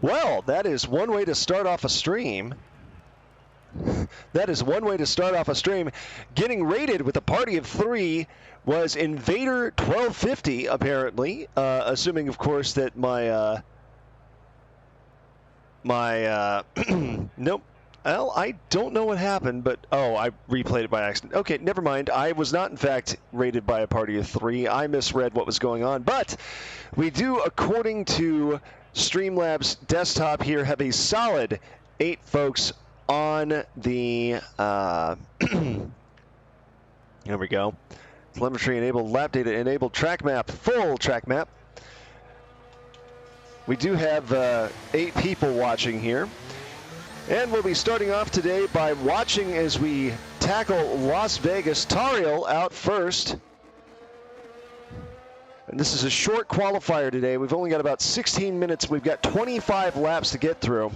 Well, that is one way to start off a stream. That is one way to start off a stream. Getting rated with a party of 3 was Invader 1250, apparently. Assuming, of course, that my nope. Well, I don't know what happened, but oh, I replayed it by accident. Okay, never mind. I was not, in fact, rated by a party of 3. I misread what was going on. But we do, according to Streamlabs desktop here, have a solid 8 folks on the, here we go. Telemetry enabled, lap data enabled, track map, full track map. We do have 8 people watching here. And we'll be starting off today by watching as we tackle Las Vegas. Tariel out first. And this is a short qualifier today. We've only got about 16 minutes. We've got 25 laps to get through.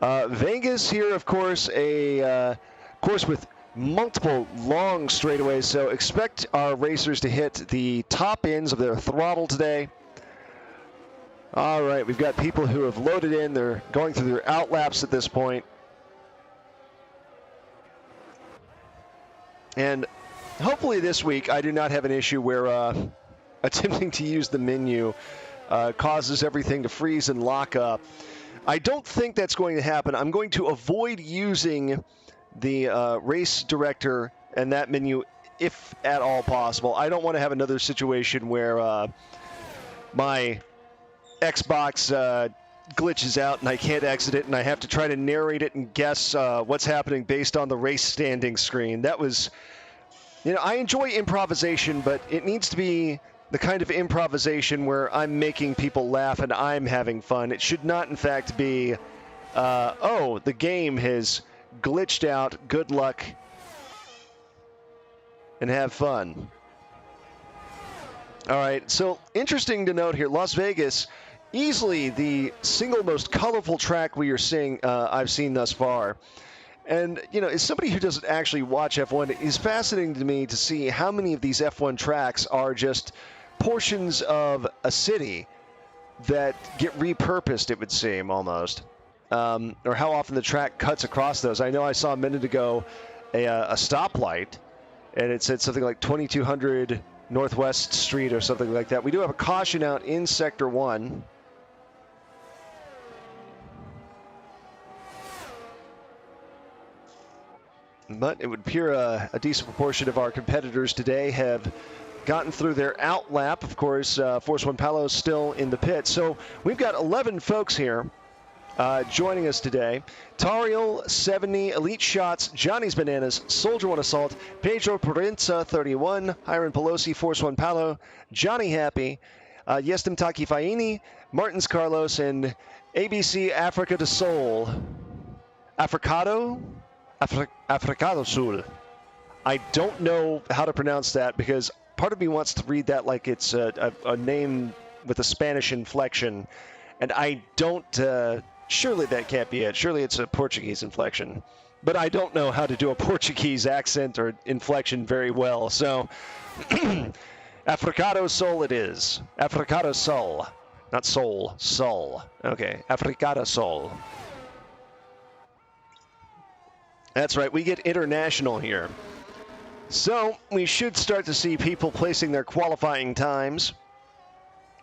Vegas here, of course, a course with multiple long straightaways, so expect our racers to hit the top ends of their throttle today. All right, we've got people who have loaded in. They're going through their outlaps at this point. And hopefully this week I do not have an issue where attempting to use the menu causes everything to freeze and lock up. I don't think that's going to happen. I'm going to avoid using the race director and that menu if at all possible. I don't want to have another situation where my Xbox glitches out and I can't exit it and I have to try to narrate it and guess what's happening based on the race standing screen. That was, you know, I enjoy improvisation, but it needs to be the kind of improvisation where I'm making people laugh and I'm having fun. It should not, in fact, be, oh, the game has glitched out, good luck, and have fun. All right, so interesting to note here, Las Vegas, easily the single most colorful track we are seeing, I've seen thus far. And, you know, as somebody who doesn't actually watch F1, it is fascinating to me to see how many of these F1 tracks are just portions of a city that get repurposed, it would seem, almost. Or how often the track cuts across those. I know I saw a minute ago a stoplight, and it said something like 2200 Northwest Street or something like that. We do have a caution out in Sector 1. But it would appear a decent proportion of our competitors today have gotten through their outlap. Of course, Force One Palos still in the pit. So we've got 11 folks here joining us today. Tariel, 70, Elite Shots, Johnny's Bananas, Soldier One Assault, Pedro Prinza, 31, Hiram Pelosi, Force One Palo, Johnny Happy, Yestim Taki Faini, Martins Carlos, and ABC Africa de Sol. Africado Sul. I don't know how to pronounce that because part of me wants to read that like it's a name with a Spanish inflection, and I don't. Surely that can't be it. Surely it's a Portuguese inflection. But I don't know how to do a Portuguese accent or inflection very well. So, Africado Sol it is. Africado Sol. Not Sol. Sol. Okay. Africado Sol. That's right. We get international here. So, we should start to see people placing their qualifying times.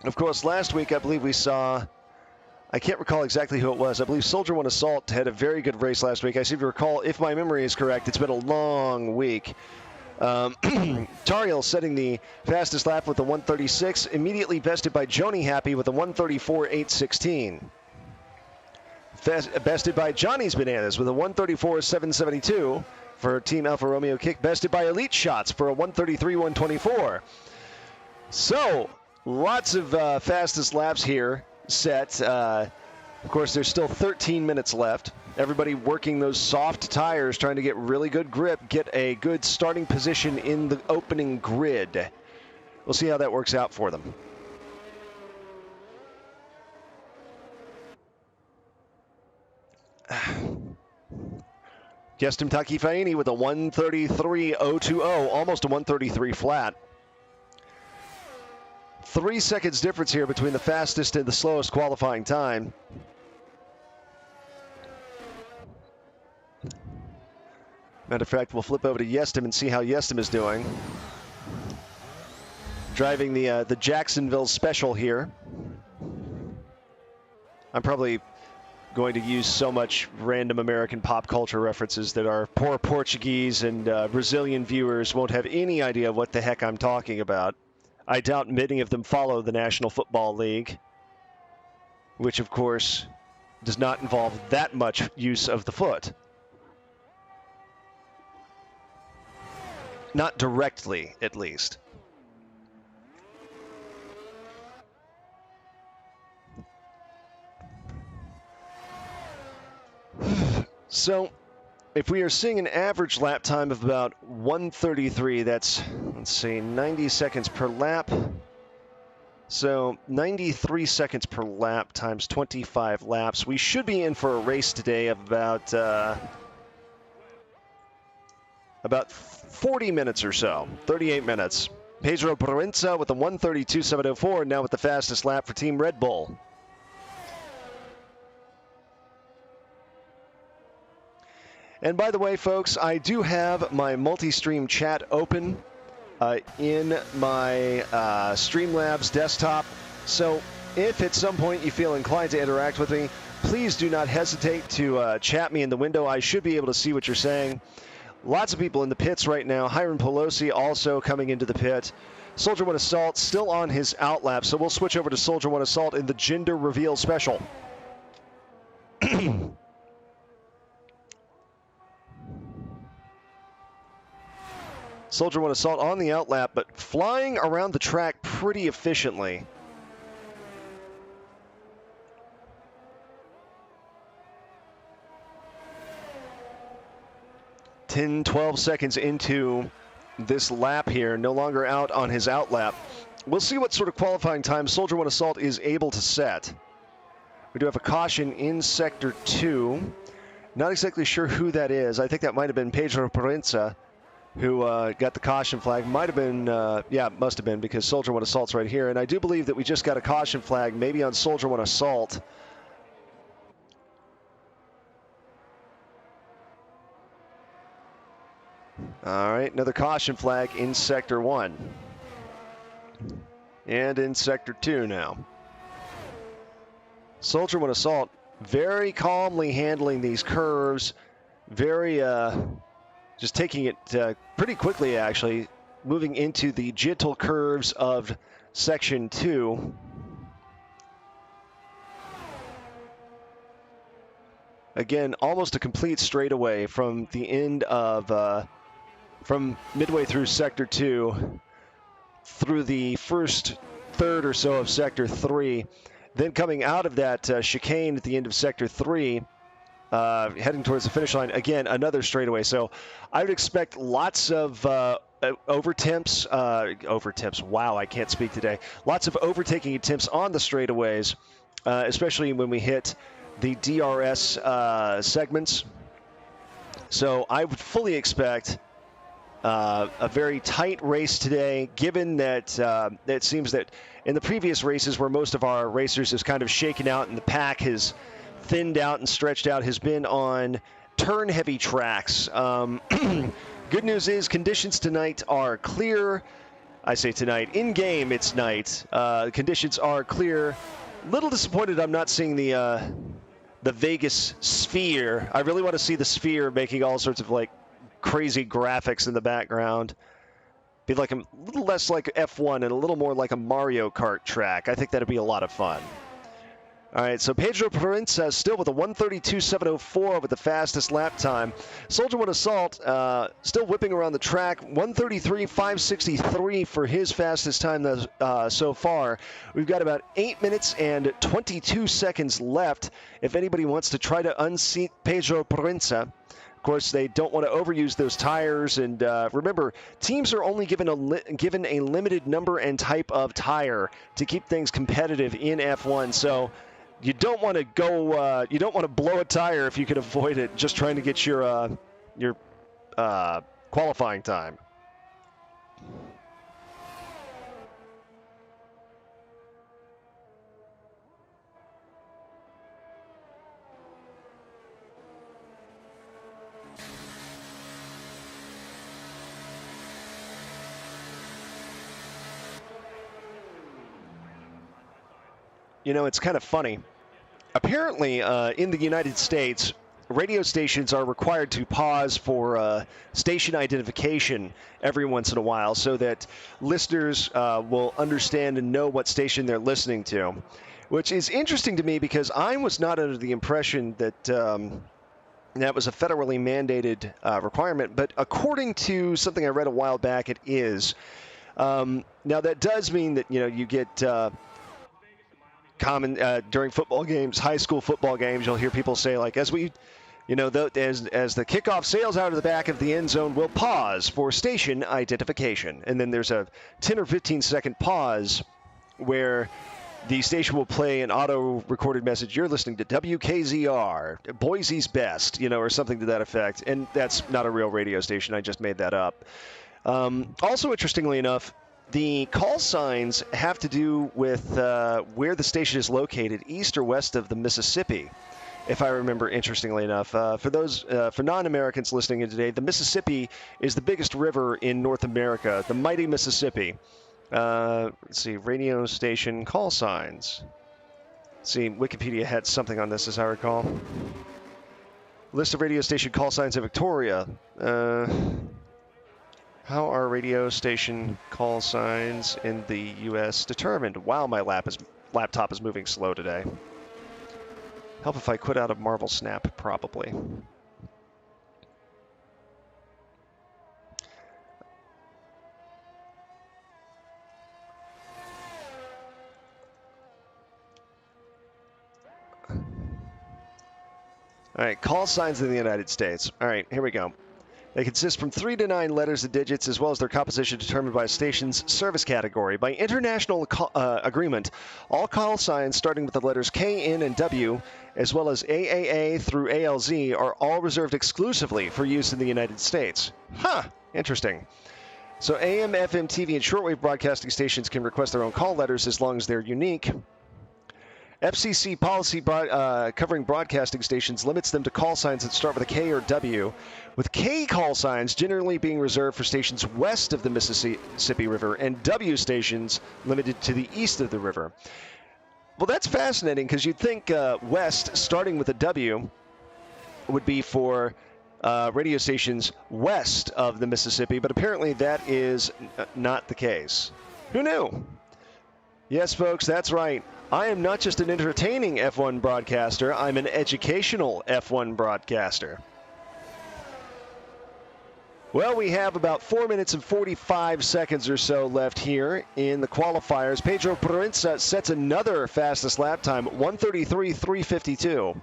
Of course, last week I believe we saw... I can't recall exactly who it was. I believe Soldier One Assault had a very good race last week. I seem to recall, if my memory is correct, it's been a long week. Tariel setting the fastest lap with the 136, immediately bested by Joni Happy with the 134.816. Bested by Johnny's Bananas with a 134.772 for Team Alfa Romeo Kick. Bested by Elite Shots for a 133.124. So, lots of fastest laps here set. Of course, there's still 13 minutes left. Everybody working those soft tires, trying to get really good grip, get a good starting position in the opening grid. We'll see how that works out for them. Gestim Taki Faini with a 133.020, almost a 133 flat. 3 seconds difference here between the fastest and the slowest qualifying time. Matter of fact, we'll flip over to Yestim and see how Yestim is doing. Driving the Jacksonville special here. I'm probably going to use so much random American pop culture references that our poor Portuguese and Brazilian viewers won't have any idea what the heck I'm talking about. I doubt many of them follow the National Football League, which of course does not involve that much use of the foot. Not directly, at least. So, if we are seeing an average lap time of about 1:33, that's, let's see, 90 seconds per lap. So 93 seconds per lap times 25 laps. We should be in for a race today of about 40 minutes or so, 38 minutes. Pedro Proenza with a 1:32.704, now with the fastest lap for Team Red Bull. And by the way, folks, I do have my multi-stream chat open in my Streamlabs desktop. So if at some point you feel inclined to interact with me, please do not hesitate to chat me in the window. I should be able to see what you're saying. Lots of people in the pits right now. Hiram Pelosi also coming into the pit. Soldier One Assault still on his outlap, so we'll switch over to Soldier One Assault in the gender reveal special. Soldier One Assault on the outlap, but flying around the track pretty efficiently. Ten, 12 seconds into this lap here, no longer out on his outlap. We'll see what sort of qualifying time Soldier One Assault is able to set. We do have a caution in Sector 2. Not exactly sure who that is. I think that might have been Pedro Proenza, who got the caution flag. Might have been, yeah, must have been, because Soldier One Assault's right here. And I do believe that we just got a caution flag, maybe on Soldier One Assault. All right, another caution flag in Sector 1. And in Sector 2 now. Soldier One Assault very calmly handling these curves. Very, just taking it pretty quickly, actually. Moving into the gentle curves of Section 2. Again, almost a complete straightaway from the end of, from midway through Sector 2 through the first third or so of Sector 3. Then coming out of that chicane at the end of Sector 3, heading towards the finish line, again, another straightaway. So I would expect lots of overtemps, wow, I can't speak today. Lots of overtaking attempts on the straightaways, especially when we hit the DRS segments. So I would fully expect a very tight race today, given that it seems that in the previous races where most of our racers has kind of shaken out and the pack has thinned out and stretched out, has been on turn-heavy tracks. Good news is conditions tonight are clear. I say tonight. In-game, it's night. Conditions are clear. Little disappointed I'm not seeing the Vegas sphere. I really want to see the sphere making all sorts of, like, crazy graphics in the background. Be like a little less like F1 and a little more like a Mario Kart track. I think that'd be a lot of fun. All right, so Pedro Proenza still with a 1:32.704 with the fastest lap time. Soldier One Assault still whipping around the track, 1:33.563 for his fastest time so far. We've got about 8 minutes and 22 seconds left if anybody wants to try to unseat Pedro Proenza. Of course, they don't want to overuse those tires, and remember, teams are only given a limited number and type of tire to keep things competitive in F1. So you don't want to go, you don't want to blow a tire if you can avoid it. Just trying to get your qualifying time. You know, it's kind of funny. Apparently, in the United States, radio stations are required to pause for station identification every once in a while so that listeners will understand and know what station they're listening to, which is interesting to me because I was not under the impression that that was a federally mandated requirement. But according to something I read a while back, it is. Now, that does mean that, you get common during football games, high school football games, you'll hear people say, like, as the kickoff sails out of the back of the end zone, we'll pause for station identification. And then there's a 10 or 15-second pause where the station will play an auto-recorded message. You're listening to WKZR, Boise's Best, or something to that effect. And that's not a real radio station. I just made that up. Also, interestingly enough, the call signs have to do with where the station is located, east or west of the Mississippi, if I remember, interestingly enough. For non-Americans listening in today, the Mississippi is the biggest river in North America, the mighty Mississippi. Let's see, radio station call signs. Let's see, Wikipedia had something on this, as I recall. List of radio station call signs in Victoria. How are radio station call signs in the U.S. determined? Wow, my laptop is moving slow today. Help if I quit out of Marvel Snap, probably. All right, call signs in the United States. All right, here we go. They consist from 3 to 9 letters and digits, as well as their composition determined by a station's service category. By international agreement, all call signs starting with the letters K, N, and W, as well as AAA through ALZ, are all reserved exclusively for use in the United States. Huh, interesting. So AM, FM, TV, and shortwave broadcasting stations can request their own call letters as long as they're unique. FCC policy covering broadcasting stations limits them to call signs that start with a K or W, with K call signs generally being reserved for stations west of the Mississippi River and W stations limited to the east of the river. Well, that's fascinating because you'd think west, starting with a W, would be for radio stations west of the Mississippi, but apparently that is not the case. Who knew? Yes, folks, that's right. I am not just an entertaining F1 broadcaster, I'm an educational F1 broadcaster. Well, we have about 4 minutes and 45 seconds or so left here in the qualifiers. Pedro Proenza sets another fastest lap time, 1:33.352.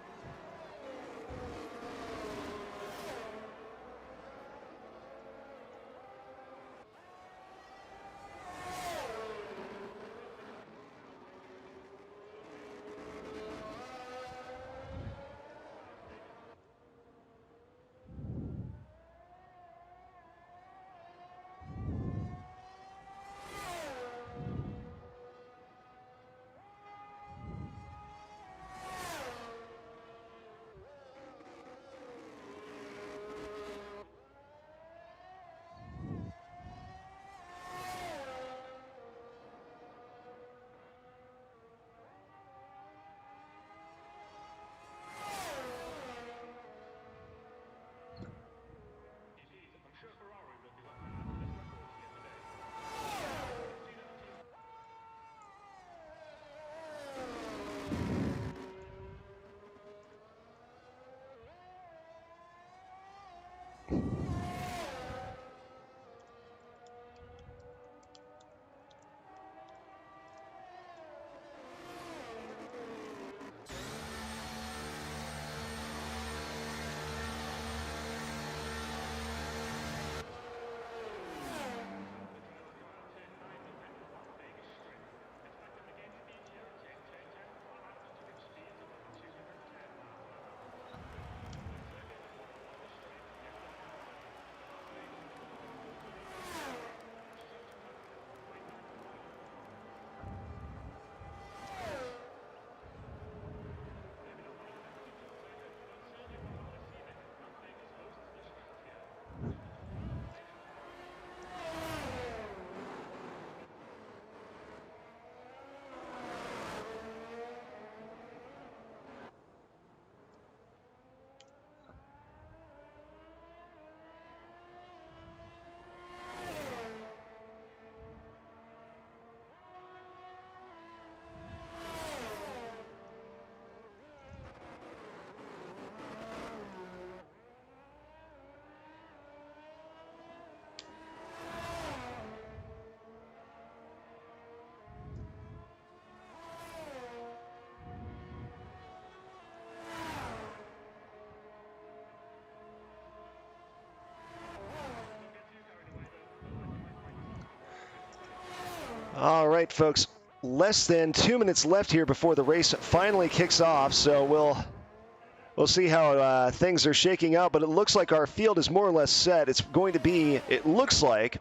All right, folks. Less than 2 minutes left here before the race finally kicks off, so we'll see how things are shaking out. But it looks like our field is more or less set. It's going to be, it looks like,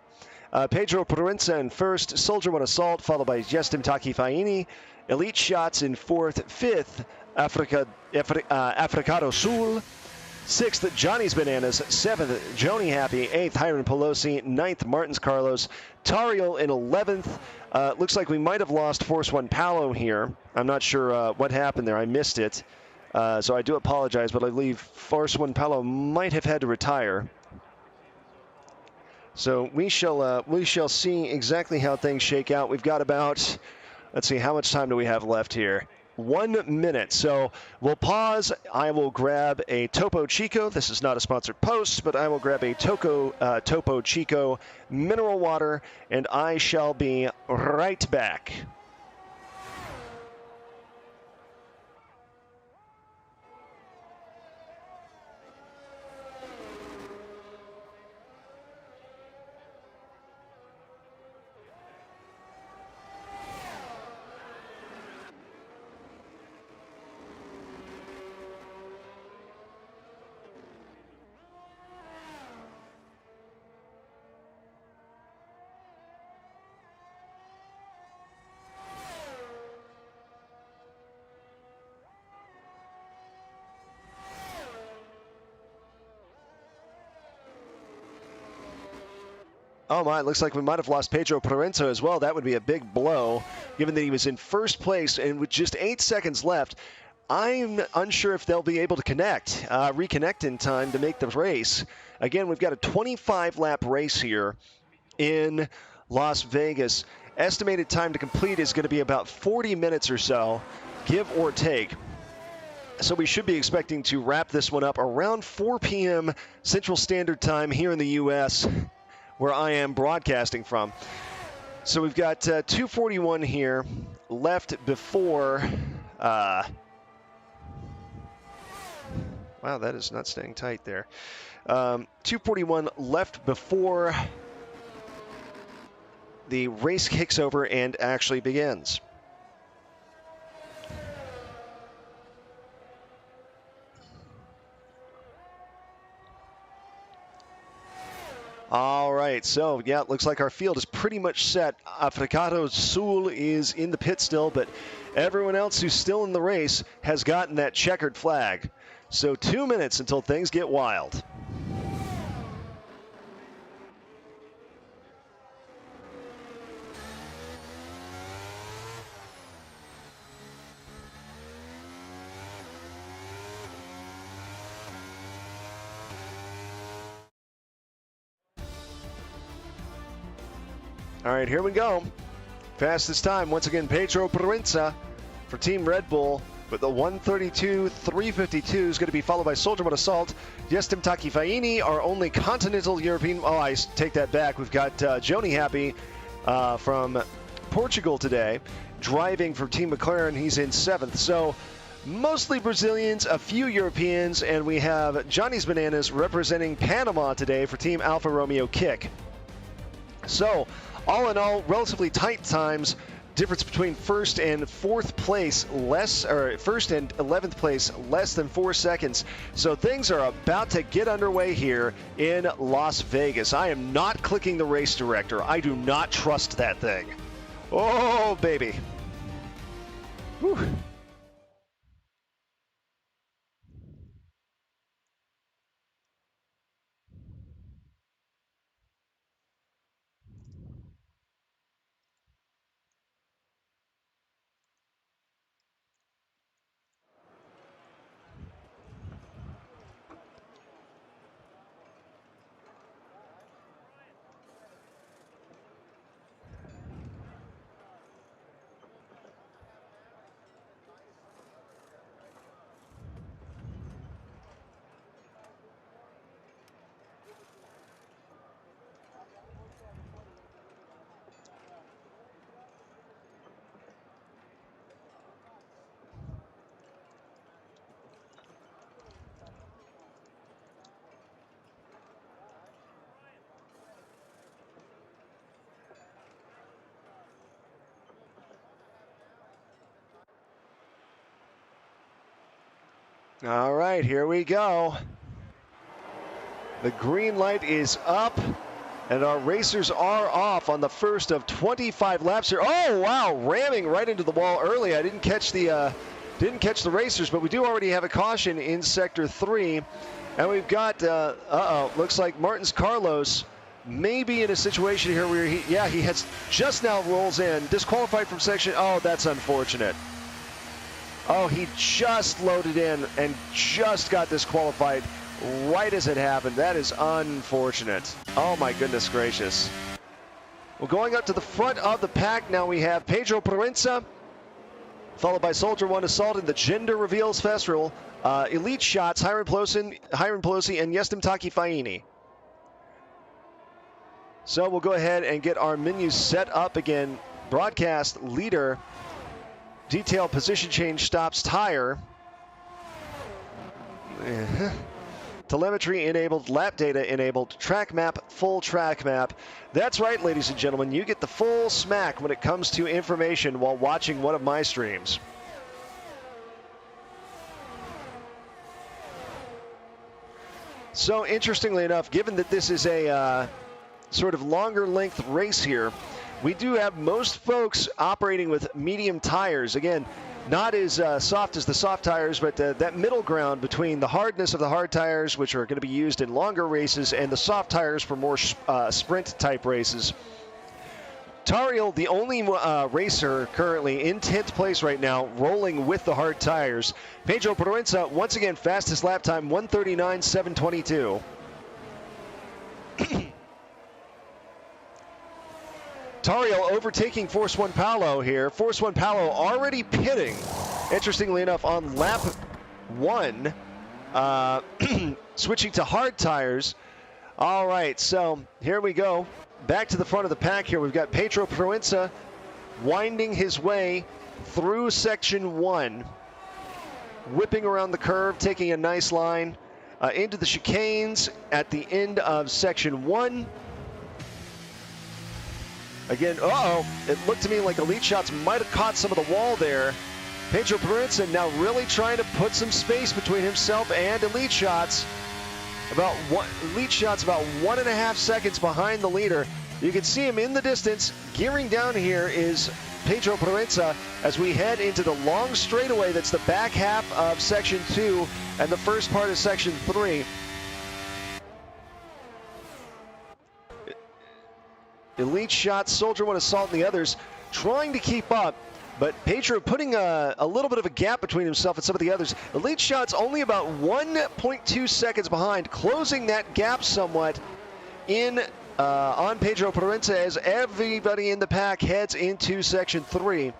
Pedro Proenza in first, Soldier One Assault, followed by Jestim Takifaini, Elite Shots in fourth, fifth, Africado Sul, sixth, Johnny's Bananas, seventh, Joni Happy, eighth, Hiram Pelosi, ninth, Martins Carlos, Tariel in 11th. Looks like we might have lost Force One Palo here. I'm not sure what happened there. I missed it. So I do apologize, but I believe Force One Palo might have had to retire. So we shall see exactly how things shake out. We've got about, let's see, how much time do we have left here? 1 minute. So we'll pause. I will grab a Topo Chico. This is not a sponsored post, but I will grab a Topo Chico mineral water, and I shall be right back. Oh my, it looks like we might have lost Pedro Proenza as well. That would be a big blow, given that he was in first place and with just 8 seconds left. I'm unsure if they'll be able to reconnect in time to make the race. Again, we've got a 25-lap race here in Las Vegas. Estimated time to complete is going to be about 40 minutes or so, give or take. So we should be expecting to wrap this one up around 4 p.m. Central Standard Time here in the U.S., where I am broadcasting from. So we've got 2:41 here left before, wow, that is not staying tight there. 2:41 left before the race kicks over and actually begins. All right, so yeah, it looks like our field is pretty much set. Africado Sul is in the pit still, but everyone else who's still in the race has gotten that checkered flag. So 2 minutes until things get wild. All right, here we go. Fastest time, once again, Pedro Proenza for Team Red Bull with the 1:32.352 is going to be followed by Soldier One Assault. Jestim Takifaini, our only continental European. Oh, I take that back. We've got Joni Happy from Portugal today, driving for Team McLaren. He's in 7th. So mostly Brazilians, a few Europeans, and we have Johnny's Bananas representing Panama today for Team Alfa Romeo Kick. So all in all, relatively tight times. Difference between first and fourth place first and 11th place less than 4 seconds. So things are about to get underway here in Las Vegas. I am not clicking the race director. I do not trust that thing. Oh, baby. Whew. All right, here we go. The green light is up, and our racers are off on the first of 25 laps here. Oh, wow, ramming right into the wall early. I didn't catch the racers, but we do already have a caution in Sector 3. And we've got, looks like Martins Carlos may be in a situation here where he has just now rolls in, disqualified from section. Oh, that's unfortunate. Oh, he just loaded in and just got disqualified right as it happened. That is unfortunate. Oh my goodness gracious. Well, going up to the front of the pack now, we have Pedro Proenza, followed by Soldier One Assault in the Gender Reveals Festival. Elite Shots, Hiram Pelosi, and Yestim Takifaini. So we'll go ahead and get our menus set up again. Broadcast leader, detail position change stops tire. Telemetry enabled, lap data enabled, track map, full track map. That's right, ladies and gentlemen, you get the full smack when it comes to information while watching one of my streams. So interestingly enough, given that this is a sort of longer length race here, we do have most folks operating with medium tires. Again, not as soft as the soft tires, but that middle ground between the hardness of the hard tires, which are going to be used in longer races, and the soft tires for more sprint type races. Tariel, the only racer currently in 10th place right now, rolling with the hard tires. Pedro Proenza, once again, fastest lap time, 1:39.722. Tariel overtaking Force One Paolo here. Force One Paolo already pitting, interestingly enough, on lap 1, switching to hard tires. All right, so here we go. Back to the front of the pack here. We've got Pedro Proenza winding his way through Section 1, whipping around the curve, taking a nice line into the chicanes at the end of Section 1. Again, it looked to me like Elite Shots might have caught some of the wall there. Pedro Proenza now really trying to put some space between himself and Elite Shots. Elite Shots about 1.5 seconds behind the leader. You can see him in the distance. Gearing down here is Pedro Proenza as we head into the long straightaway that's the back half of Section 2 and the first part of Section 3. Elite Shots, Soldier One Assault, and the others trying to keep up. But Pedro putting a little bit of a gap between himself and some of the others. Elite Shots only about 1.2 seconds behind, closing that gap somewhat on Pedro Proenza as everybody in the pack heads into Section 3.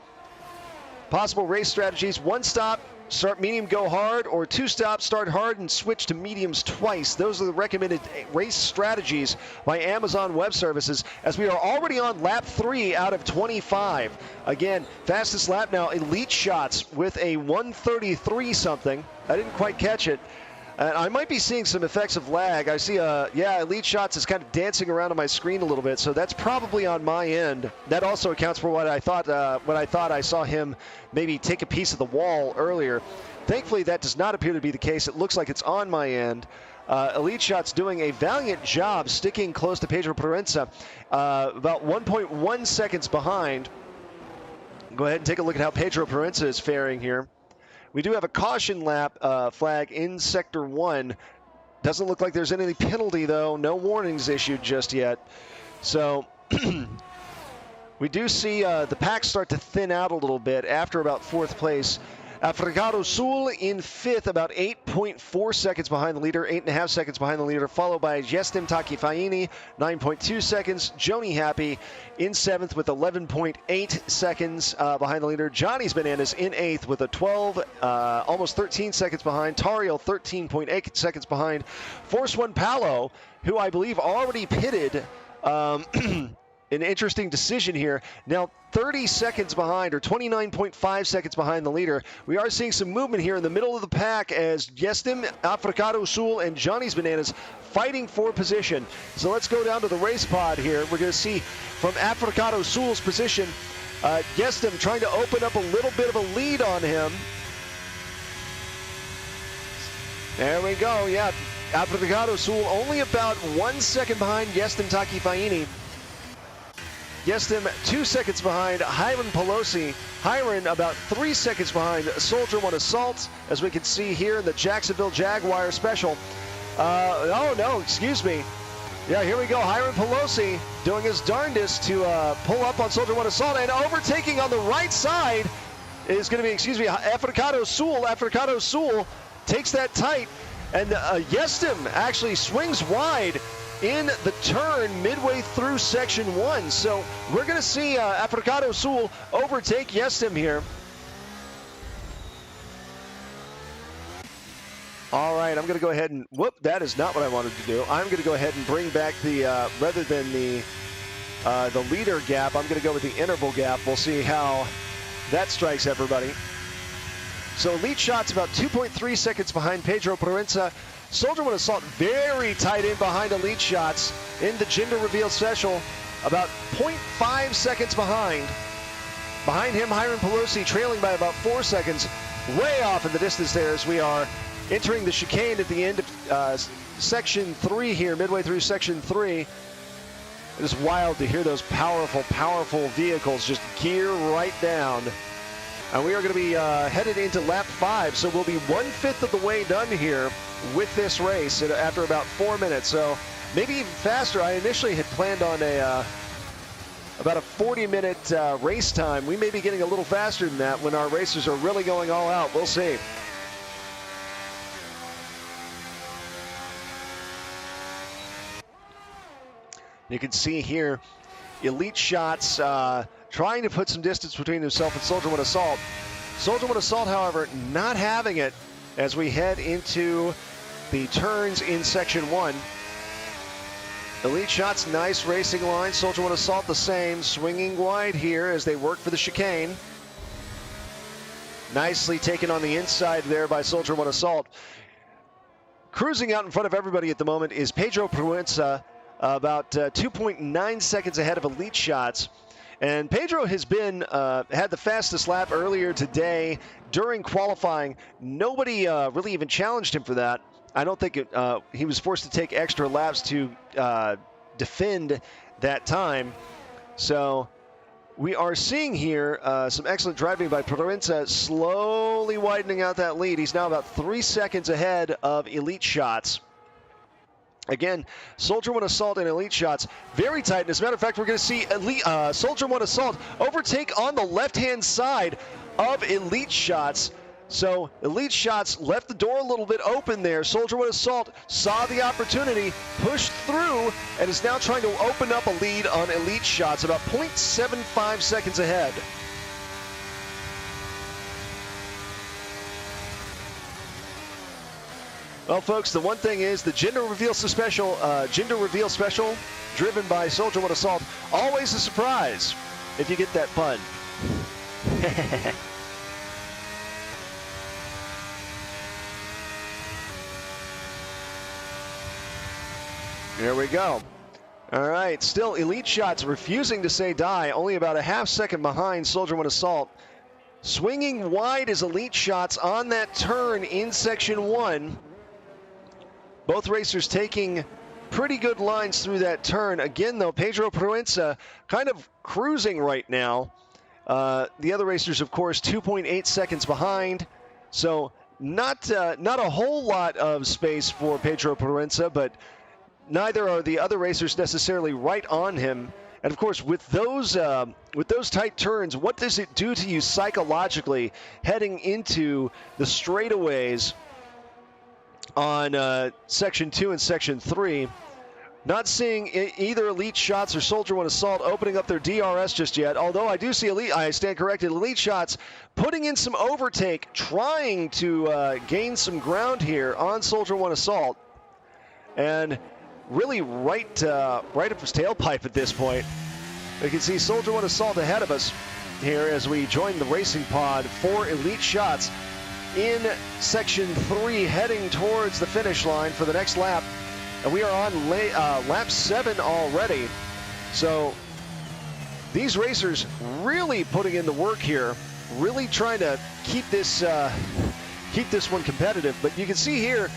Possible race strategies: 1 stop, start medium, go hard, or 2 stops, start hard and switch to mediums twice. Those are the recommended race strategies by Amazon Web Services as we are already on lap 3 out of 25. Again, fastest lap now, Elite Shots with a 1:33 something. I didn't quite catch it. And I might be seeing some effects of lag. I see, Elite Shots is kind of dancing around on my screen a little bit, so that's probably on my end. That also accounts for what I thought I saw him maybe take a piece of the wall earlier. Thankfully, that does not appear to be the case. It looks like it's on my end. Elite Shots doing a valiant job sticking close to Pedro Proenza, about 1.1 seconds behind. Go ahead and take a look at how Pedro Proenza is faring here. We do have a caution lap flag in Sector 1. Doesn't look like there's any penalty, though. No warnings issued just yet. So we do see the pack start to thin out a little bit after about 4th place. Africado Sul in 5th, about 8.4 seconds behind the leader, 8.5 seconds behind the leader, followed by Yestim Takifaini, 9.2 seconds. Joni Happy in 7th with 11.8 seconds behind the leader. Johnny's Bananas in 8th with a 12, almost 13 seconds behind. Tariel 13.8 seconds behind. Force One Paolo, who I believe already pitted. An interesting decision here. Now 30 seconds behind, or 29.5 seconds behind the leader. We are seeing some movement here in the middle of the pack as Yestim, Africado Sul, and Johnny's Bananas fighting for position. So let's go down to the race pod here. We're going to see from Africado Sul's position, Yestim trying to open up a little bit of a lead on him. There we go, yeah. Africado Sul only about 1 second behind Yestim Takifaini. Yestim 2 seconds behind Hiram Pelosi. Hiram about 3 seconds behind Soldier One Assault, as we can see here in the Jacksonville Jaguar special. Oh no, excuse me. Yeah, here we go. Hiram Pelosi doing his darndest to pull up on Soldier One Assault, and overtaking on the right side is going to be, excuse me, Africado Sul. Africado Sul takes that tight, and Yestim actually swings wide in the turn midway through section 1. So we're going to see Africado Sul overtake Yestim here. All right, I'm going to go ahead and, whoop, that is not what I wanted to do. I'm going to go ahead and bring back the, rather than the leader gap, I'm going to go with the interval gap. We'll see how that strikes everybody. So Elite Shots about 2.3 seconds behind Pedro Proenza. Soldier One Assault very tight in behind Elite Shots in the gender reveal special, about 0.5 seconds behind. Behind him, Hiram Pelosi trailing by about 4 seconds, way off in the distance there as we are entering the chicane at the end of section 3 here, midway through section 3. It is wild to hear those powerful, powerful vehicles just gear right down. And we are going to be headed into lap 5, so we'll be 1/5 of the way done here with this race after about 4 minutes. So maybe even faster. I initially had planned on about a 40-minute race time. We may be getting a little faster than that when our racers are really going all out. We'll see. You can see here Elite Shots trying to put some distance between himself and Soldier One Assault. Soldier One Assault, however, not having it as we head into the turns in section 1. Elite Shots, nice racing line. Soldier One Assault the same, swinging wide here as they work for the chicane. Nicely taken on the inside there by Soldier One Assault. Cruising out in front of everybody at the moment is Pedro Proenza, about 2.9 seconds ahead of Elite Shots. And Pedro has been had the fastest lap earlier today during qualifying. Nobody really even challenged him for that. I don't think he was forced to take extra laps to defend that time. So we are seeing here some excellent driving by Proenza, slowly widening out that lead. He's now about 3 seconds ahead of Elite Shots. Again, Soldier One Assault and Elite Shots very tight. And as a matter of fact, we're going to see Soldier One Assault overtake on the left-hand side of Elite Shots. So Elite Shots left the door a little bit open there. Soldier One Assault saw the opportunity, pushed through, and is now trying to open up a lead on Elite Shots, about 0.75 seconds ahead. Well, folks, the one thing is the gender reveal special, driven by Soldier One Assault, always a surprise if you get that pun. There we go. All right, still Elite Shots refusing to say die, only about a half second behind Soldier One Assault. Swinging wide as Elite Shots on that turn in section 1. Both racers taking pretty good lines through that turn. Again, though, Pedro Proenza kind of cruising right now. The other racers, of course, 2.8 seconds behind. So not a whole lot of space for Pedro Proenza, but neither are the other racers necessarily right on him. And, of course, with those tight turns, what does it do to you psychologically heading into the straightaways on Section 2 and Section 3. Not seeing either Elite Shots or Soldier One Assault opening up their DRS just yet, although I do see I stand corrected, Elite Shots putting in some overtake, trying to gain some ground here on Soldier One Assault. And really right up his tailpipe at this point. You can see Soldier One Assault ahead of us here as we join the racing pod for Elite Shots in Section 3, heading towards the finish line for the next lap. And we are on lap 7 already. So these racers really putting in the work here, really trying to keep this keep this one competitive. But you can see here,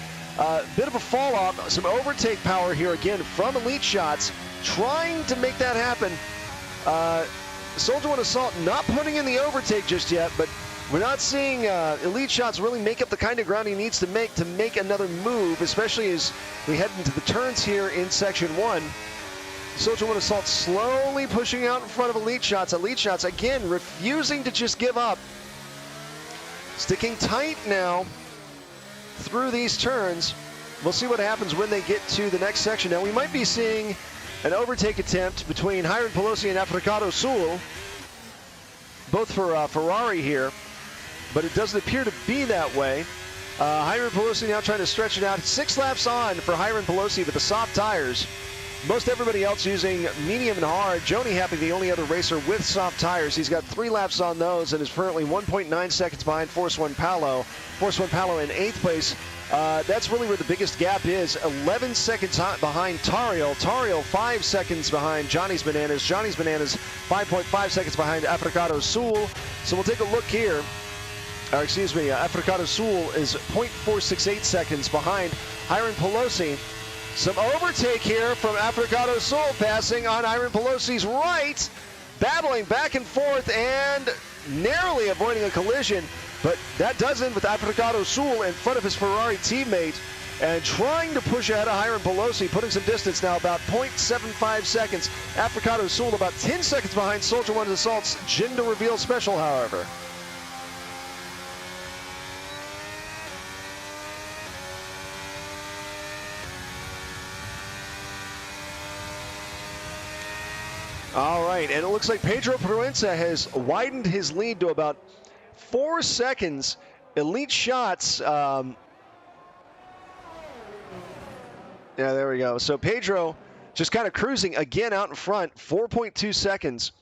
bit of a fall off, some overtake power here again from Elite Shots, trying to make that happen. Soldier One Assault not putting in the overtake just yet, but we're not seeing Elite Shots really make up the kind of ground he needs to make another move, especially as we head into the turns here in Section 1. Soldier One Assault slowly pushing out in front of Elite Shots. Elite Shots, again, refusing to just give up. Sticking tight now through these turns. We'll see what happens when they get to the next section. Now, we might be seeing an overtake attempt between Hiram Pelosi and Africado Sul, both for Ferrari here, but it doesn't appear to be that way. Hiram Pelosi now trying to stretch it out. 6 laps on for Hiram Pelosi with the soft tires. Most everybody else using medium and hard. Joni Happy, the only other racer with soft tires. He's got 3 laps on those and is currently 1.9 seconds behind Force One Palo. Force One Palo in 8th place. That's really where the biggest gap is. 11 seconds behind Tariel. Tariel 5 seconds behind Johnny's Bananas. Johnny's Bananas 5.5 seconds behind Africado Sul. So we'll take a look here. Africado Sul is 0.468 seconds behind Hiram Pelosi. Some overtake here from Africado Sul, passing on Hiram Pelosi's right, battling back and forth and narrowly avoiding a collision. But that does end with Africado Sul in front of his Ferrari teammate and trying to push ahead of Hiram Pelosi, putting some distance now, about 0.75 seconds. Africado Sul about 10 seconds behind Soldier One Assault's gender reveal special, however. All right, and it looks like Pedro Proenza has widened his lead to about 4 seconds. Elite Shots, yeah, there we go. So Pedro just kind of cruising again out in front, 4.2 seconds.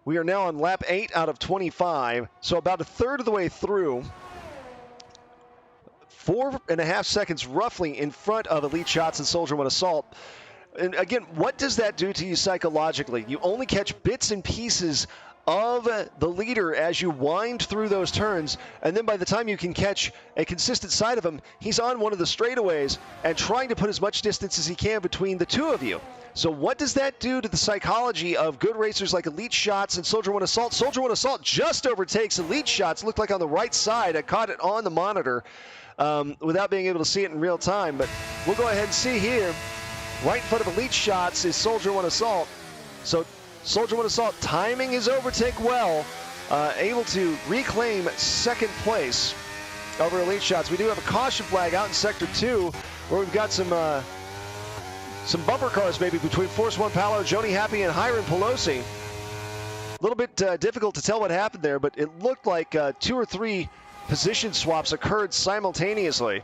We are now on lap 8 out of 25, so about a third of the way through. 4.5 seconds roughly in front of Elite Shots and Soldier One Assault. And again, what does that do to you psychologically? You only catch bits and pieces of the leader as you wind through those turns, and then by the time you can catch a consistent side of him, he's on one of the straightaways and trying to put as much distance as he can between the two of you. So what does that do to the psychology of good racers like Elite Shots and Soldier One Assault? Soldier One Assault just overtakes Elite Shots. Looked like on the right side. I caught it on the monitor without being able to see it in real time, but we'll go ahead and see here. Right in front of Elite Shots is Soldier One Assault. So Soldier One Assault timing his overtake well, able to reclaim 2nd place over Elite Shots. We do have a caution flag out in Sector 2 where we've got some bumper cars maybe between Force One Palo, Joni Happy, and Hiram Pelosi. A little bit difficult to tell what happened there, but it looked like 2 or 3 position swaps occurred simultaneously.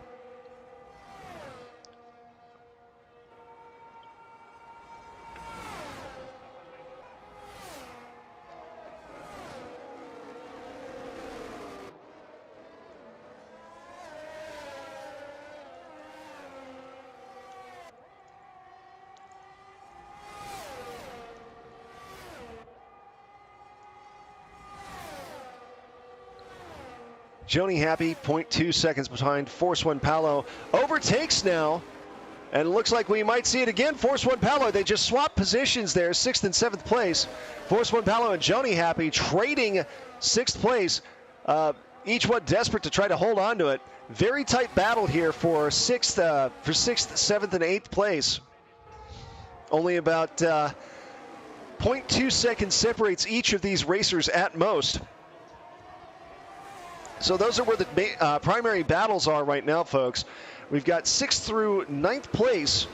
Joni Happy, 0.2 seconds behind Force One Palo. Overtakes now, and it looks like we might see it again. Force One Palo, they just swapped positions there, 6th and 7th place. Force One Palo and Joni Happy trading 6th place, each one desperate to try to hold on to it. Very tight battle here for 6th, 7th, and 8th place. Only about 0.2 seconds separates each of these racers at most. So those are where the primary battles are right now, folks. We've got 6th through 9th place,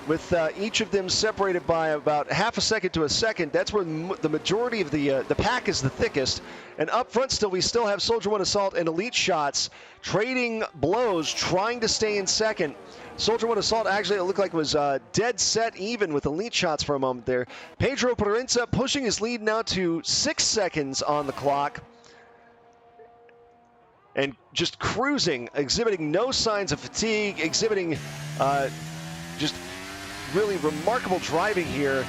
with each of them separated by about half a second to a second. That's where the majority of the pack is the thickest. And up front still, we still have Soldier One Assault and Elite Shots trading blows, trying to stay in 2nd. Soldier One Assault actually, it looked like it was dead set even with Elite Shots for a moment there. Pedro Proenza pushing his lead now to 6 seconds on the clock. And just cruising, exhibiting no signs of fatigue, exhibiting just really remarkable driving here.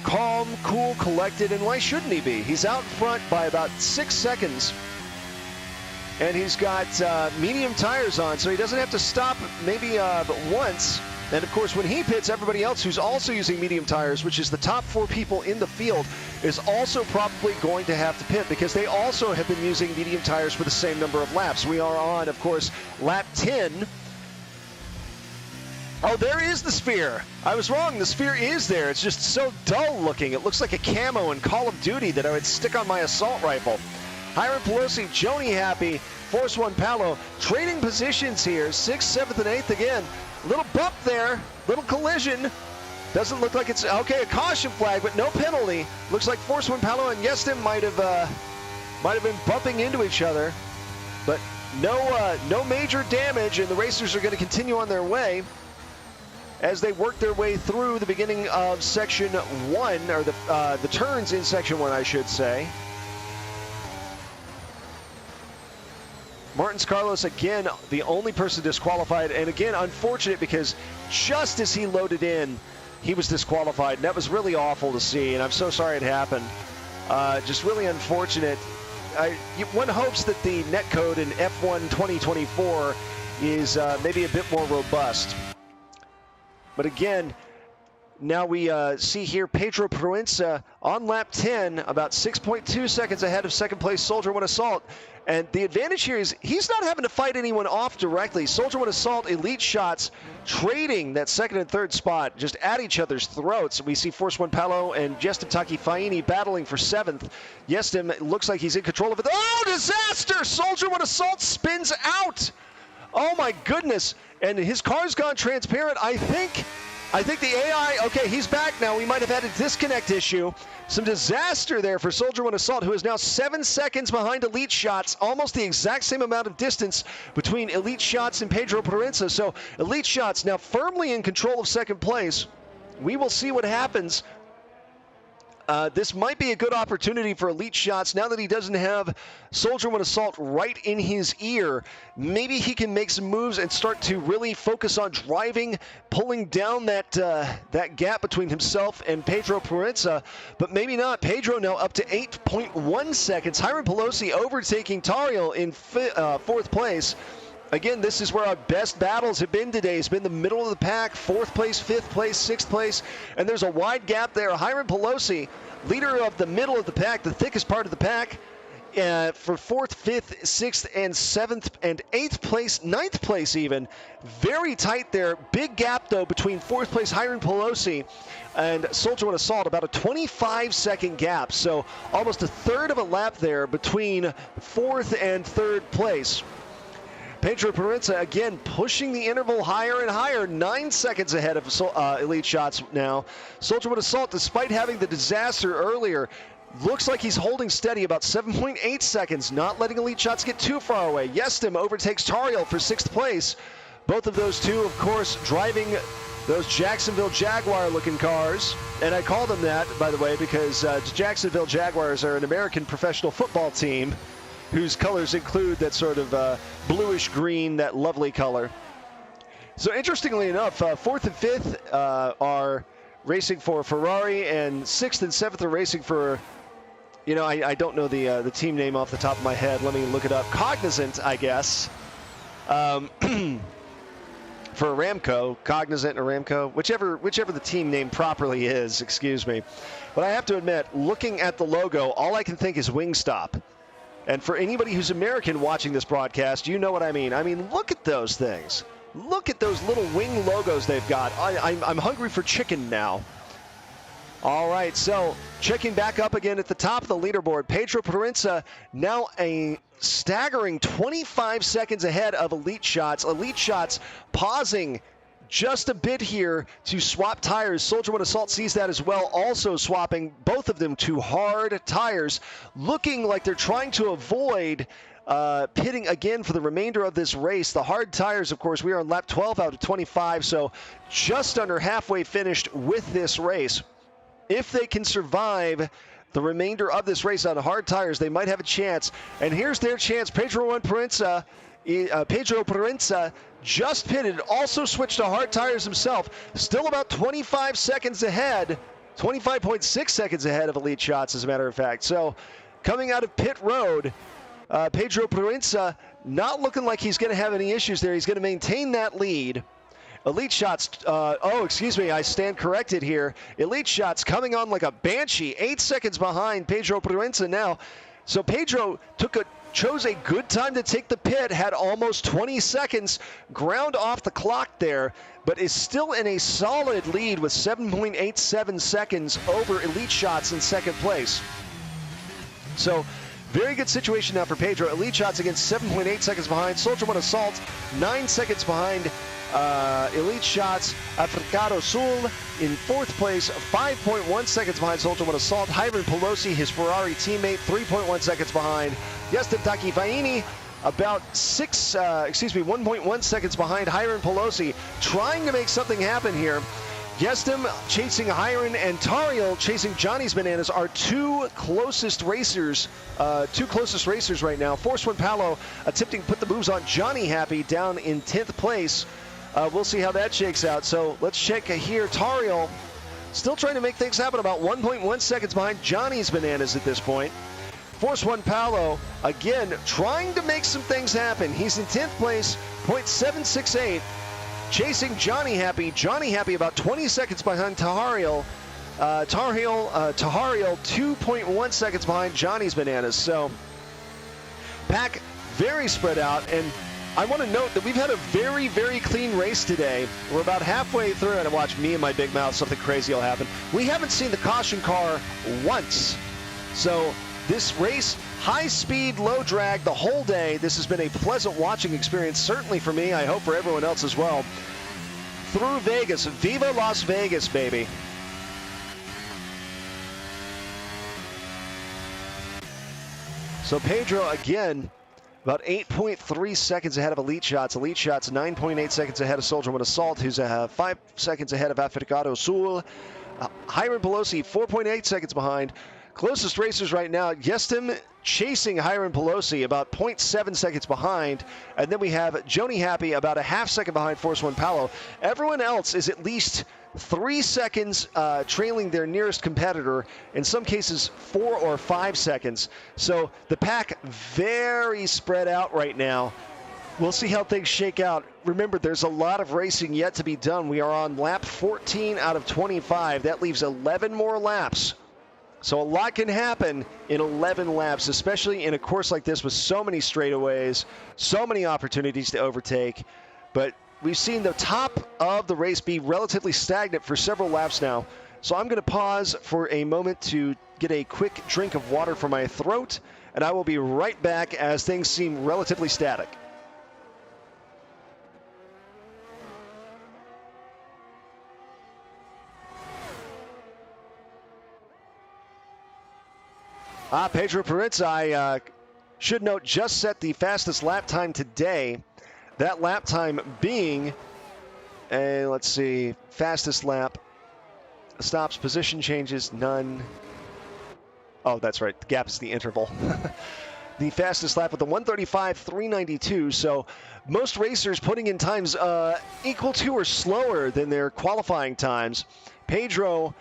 Calm, cool, collected, and why shouldn't he be? He's out front by about 6 seconds and he's got medium tires on, so he doesn't have to stop maybe but once. And of course, when he pits, everybody else who's also using medium tires, which is the top 4 people in the field, is also probably going to have to pit because they also have been using medium tires for the same number of laps. We are on, of course, lap 10. Oh, there is the sphere. I was wrong. The sphere is there. It's just so dull looking. It looks like a camo in Call of Duty that I would stick on my assault rifle. Hiram Pelosi, Joni Happy, Force One Palo trading positions here. 6th, 7th, and 8th again. Little bump there. Little collision. Doesn't look like it's okay. A caution flag, but no penalty. Looks like Force One Palo and Yestim might have been bumping into each other, but no major damage, and the racers are going to continue on their way as they work their way through the beginning of Section 1, or the turns in Section 1, I should say. Martins Carlos, again, the only person disqualified, and again, unfortunate because just as he loaded in, he was disqualified, and that was really awful to see, and I'm so sorry it happened. Just really unfortunate. One hopes that the netcode in F1 2024 is maybe a bit more robust. But again, now we see here Pedro Proenza on lap 10, about 6.2 seconds ahead of second place Soldier One Assault. And the advantage here is he's not having to fight anyone off directly. Soldier One Assault, Elite Shots, trading that second and third spot just at each other's throats. We see Force One Palo and Jestim Takifaini battling for 7th. Jestim looks like he's in control of it. Oh, disaster! Soldier One Assault spins out! Oh my goodness! And his car's gone transparent. I think the AI, okay, he's back now. We might have had a disconnect issue. Some disaster there for Soldier One Assault, who is now 7 seconds behind Elite Shots, almost the exact same amount of distance between Elite Shots and Pedro Proenza. So Elite Shots now firmly in control of second place. We will see what happens. This might be a good opportunity for Elite Shots now that he doesn't have Soldier One Assault right in his ear. Maybe he can make some moves and start to really focus on driving, pulling down that gap between himself and Pedro Proenza, but maybe not. Pedro now up to 8.1 seconds. Hiram Pelosi overtaking Tariel in 4th place. Again, this is where our best battles have been today. It's been the middle of the pack, 4th place, 5th place, 6th place, and there's a wide gap there. Hiram Pelosi, leader of the middle of the pack, the thickest part of the pack, for 4th, 5th, 6th, and 7th, and 8th place, 9th place even. Very tight there. Big gap, though, between 4th place Hiram Pelosi and Soldier One Assault, about a 25-second gap. So almost a third of a lap there between 4th and 3rd place. Pedro Proenza, again, pushing the interval higher and higher, 9 seconds ahead of Elite Shots now. Soldier One Assault, despite having the disaster earlier, looks like he's holding steady, about 7.8 seconds, not letting Elite Shots get too far away. Yestim overtakes Tariel for 6th place. Both of those two, of course, driving those Jacksonville Jaguar-looking cars. And I call them that, by the way, because the Jacksonville Jaguars are an American professional football team whose colors include that sort of bluish green, that lovely color. So interestingly enough, 4th and 5th are racing for Ferrari, and 6th and 7th are racing for, you know, I don't know the team name off the top of my head. Let me look it up. Cognizant, I guess. For Aramco, Cognizant or Aramco, whichever the team name properly is, excuse me. But I have to admit, looking at the logo, all I can think is Wingstop. And for anybody who's American watching this broadcast, you know what I mean. I mean, look at those things. Look at those little wing logos they've got. I'm hungry for chicken now. All right, so checking back up again at the top of the leaderboard. Pedro Proenza now a staggering 25 seconds ahead of Elite Shots. Elite Shots pausing just a bit here to swap tires. Soldier One Assault sees that as well, also swapping both of them to hard tires, looking like they're trying to avoid pitting again for the remainder of this race. The hard tires, of course, we are on lap 12 out of 25, so just under halfway finished with this race. If they can survive the remainder of this race on hard tires, they might have a chance. And here's their chance. Pedro Proenza just pitted, also switched to hard tires himself. Still about 25 seconds ahead, 25.6 seconds ahead of Elite Shots, as a matter of fact. So coming out of pit road, Pedro Proenza not looking like he's going to have any issues there. He's going to maintain that lead. Elite Shots, I stand corrected here. Elite Shots coming on like a banshee, 8 seconds behind Pedro Proenza now. So Pedro chose a good time to take the pit, had almost 20 seconds, ground off the clock there, but is still in a solid lead with 7.87 seconds over Elite Shots in second place. So very good situation now for Pedro. Elite Shots against 7.8 seconds behind. Soldier One Assault, 9 seconds behind Elite Shots. Africado Sul in fourth place, 5.1 seconds behind Soldier One Assault. Hiram Pelosi, his Ferrari teammate, 3.1 seconds behind. Yastin Takifaini, about 1.1 seconds behind Hiram Pelosi, trying to make something happen here. Yestim chasing Hiron and Tariel chasing Johnny's Bananas are two closest racers right now. Force One Palo attempting to put the moves on Johnny Happy down in 10th place. We'll see how that shakes out. So let's check here. Tariel still trying to make things happen, about 1.1 seconds behind Johnny's Bananas at this point. Force One Palo, again, trying to make some things happen. He's in 10th place, 0.768. Chasing Johnny Happy. Johnny Happy about 20 seconds behind Tahariel. Tahariel 2.1 seconds behind Johnny's Bananas. So, pack very spread out. And I want to note that we've had a very, very clean race today. We're about halfway through, and watch me and my big mouth, something crazy will happen. We haven't seen the caution car once. So, this race, high speed, low drag the whole day. This has been a pleasant watching experience, certainly for me. I hope for everyone else as well. Through Vegas. Viva Las Vegas, baby. So Pedro, again, about 8.3 seconds ahead of Elite Shots. Elite Shots 9.8 seconds ahead of Soldier One Assault, who's 5 seconds ahead of Africado Sul. Hiram Pelosi, 4.8 seconds behind. Closest racers right now, Yestim chasing Hiram Pelosi, about 0.7 seconds behind. And then we have Joni Happy about a half second behind Force One Palo. Everyone else is at least 3 seconds trailing their nearest competitor, in some cases 4 or 5 seconds. So the pack very spread out right now. We'll see how things shake out. Remember, there's a lot of racing yet to be done. We are on lap 14 out of 25. That leaves 11 more laps. So a lot can happen in 11 laps, especially in a course like this with so many straightaways, so many opportunities to overtake. But we've seen the top of the race be relatively stagnant for several laps now. So I'm going to pause for a moment to get a quick drink of water for my throat, and I will be right back as things seem relatively static. Pedro Peretz, I should note, just set the fastest lap time today. That lap time being, let's see, fastest lap, stops, position changes, none. Oh, that's right, the gap is the interval. The fastest lap with the 1:35.392. So most racers putting in times equal to or slower than their qualifying times. Pedro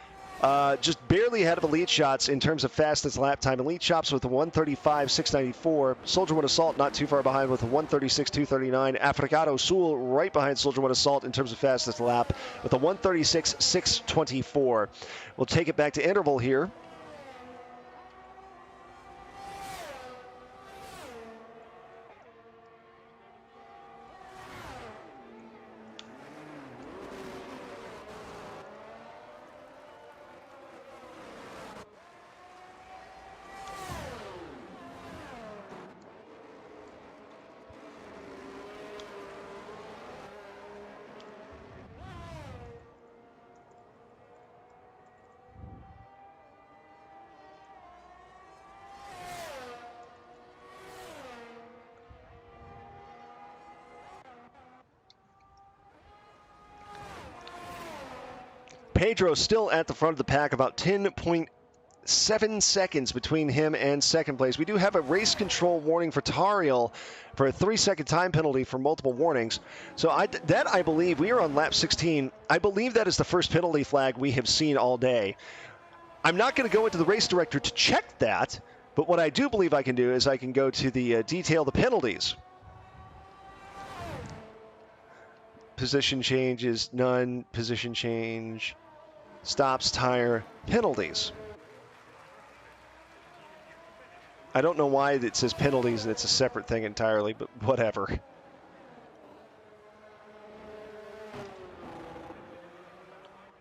just barely ahead of Elite Shots in terms of fastest lap time. Elite Shots with the 1:35.694. Soldier One Assault not too far behind with the 1:36.239. Africado Sul right behind Soldier One Assault in terms of fastest lap with the 1:36.624. We'll take it back to interval here. Pedro still at the front of the pack, about 10.7 seconds between him and second place. We do have a race control warning for Tariel for a 3-second time penalty for multiple warnings. So I believe we are on lap 16. I believe that is the first penalty flag we have seen all day. I'm not going to go into the race director to check that, but what I do believe I can do is I can go to the detail the penalties. position changes, none, position change, stops, tire, penalties. I don't know why it says penalties and it's a separate thing entirely, but whatever.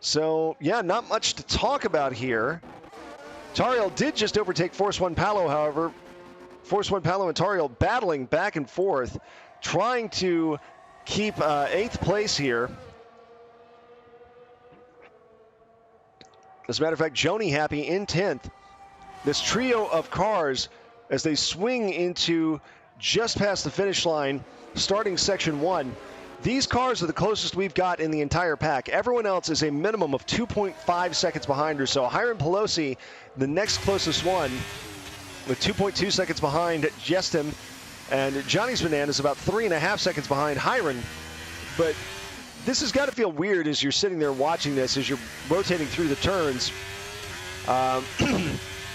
So, yeah, not much to talk about here. Tariel did just overtake Force One Palo, however. Force One Palo and Tariel battling back and forth, trying to keep 8th place here. As a matter of fact, Joni Happy in 10th. This trio of cars, as they swing into just past the finish line, starting section 1. These cars are the closest we've got in the entire pack. Everyone else is a minimum of 2.5 seconds behind or so. Hiram Pelosi, the next closest one, with 2.2 seconds behind Jestem, and Johnny's Banana is about 3.5 seconds behind Hiram. But this has got to feel weird as you're sitting there watching this, as you're rotating through the turns,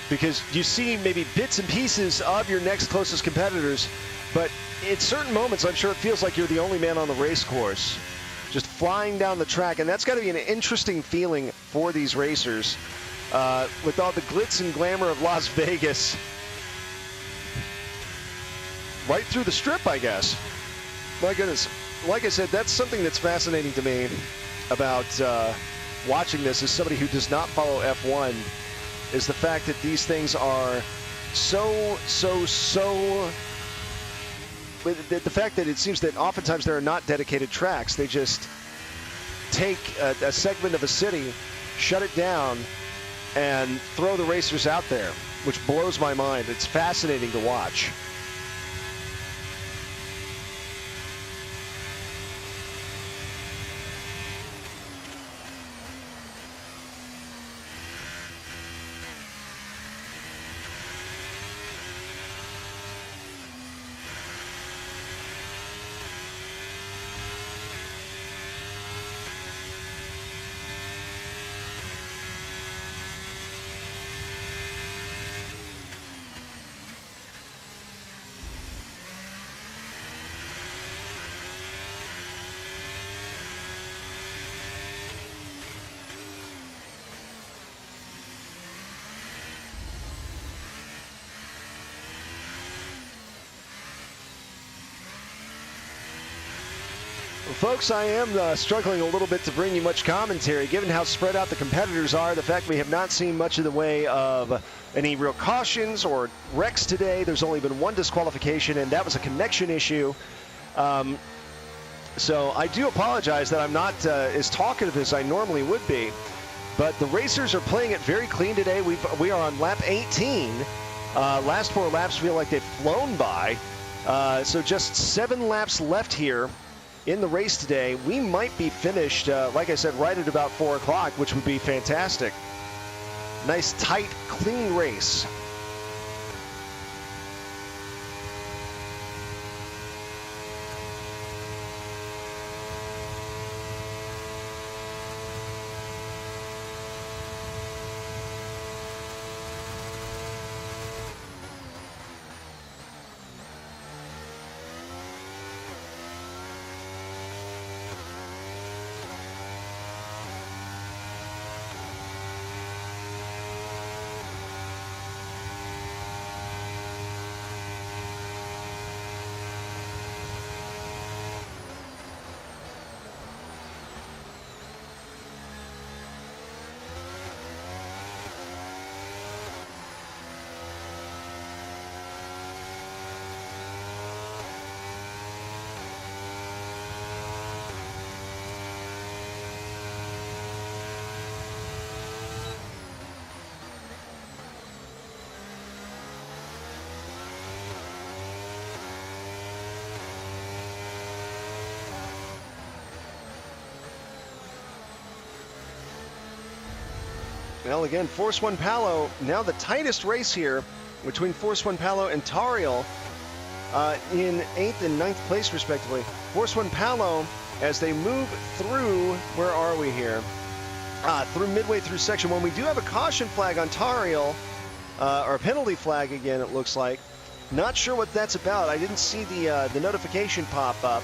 because you see maybe bits and pieces of your next closest competitors, but at certain moments, I'm sure it feels like you're the only man on the race course, just flying down the track, and that's got to be an interesting feeling for these racers, with all the glitz and glamour of Las Vegas right through the strip, I guess. My goodness. Like I said, that's something that's fascinating to me about watching this as somebody who does not follow F1, is the fact that these things are so the fact that it seems that oftentimes there are not dedicated tracks. They just take a segment of a city, shut it down, and throw the racers out there, which blows my mind. It's fascinating to watch. Folks, I am struggling a little bit to bring you much commentary, given how spread out the competitors are. The fact we have not seen much in the way of any real cautions or wrecks today. There's only been one disqualification, and that was a connection issue. So I do apologize that I'm not as talkative as I normally would be. But the racers are playing it very clean today. We are on lap 18. Last 4 laps feel like they've flown by. So just 7 laps left here in the race today. We might be finished, like I said, right at about 4 o'clock, which would be fantastic. Nice, tight, clean race. Well, again, Force One Palo, now the tightest race here between Force One Palo and Tariel in 8th and 9th place, respectively. Force One Palo, as they move through, where are we here? Through midway through section 1. We do have a caution flag on Tariel, or a penalty flag again, it looks like. Not sure what that's about. I didn't see the notification pop up.